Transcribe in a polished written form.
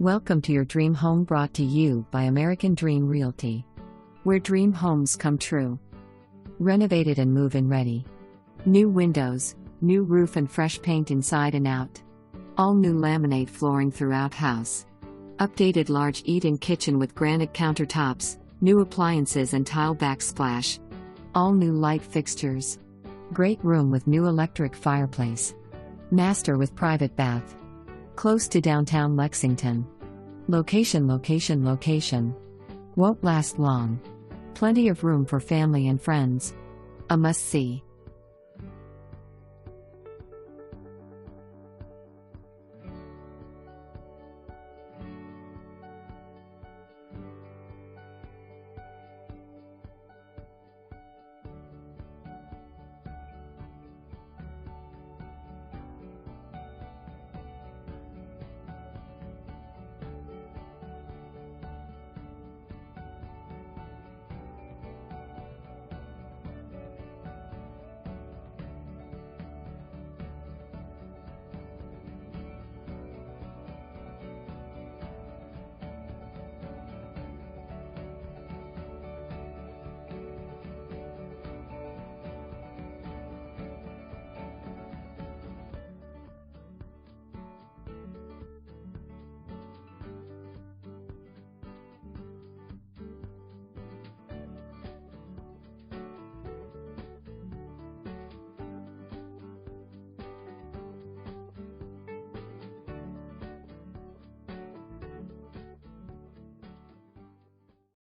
Welcome to your dream home, brought to you by American Dream Realty, where dream homes come true. Renovated and move-in ready. New windows, new roof and fresh paint inside and out. All new laminate flooring throughout house. Updated large eat-in kitchen with granite countertops, new appliances and tile backsplash. All new light fixtures. Great room with new electric fireplace. Master with private bath. Close to downtown Lexington. Location. Won't last long. Plenty of room for family and friends. A must-see.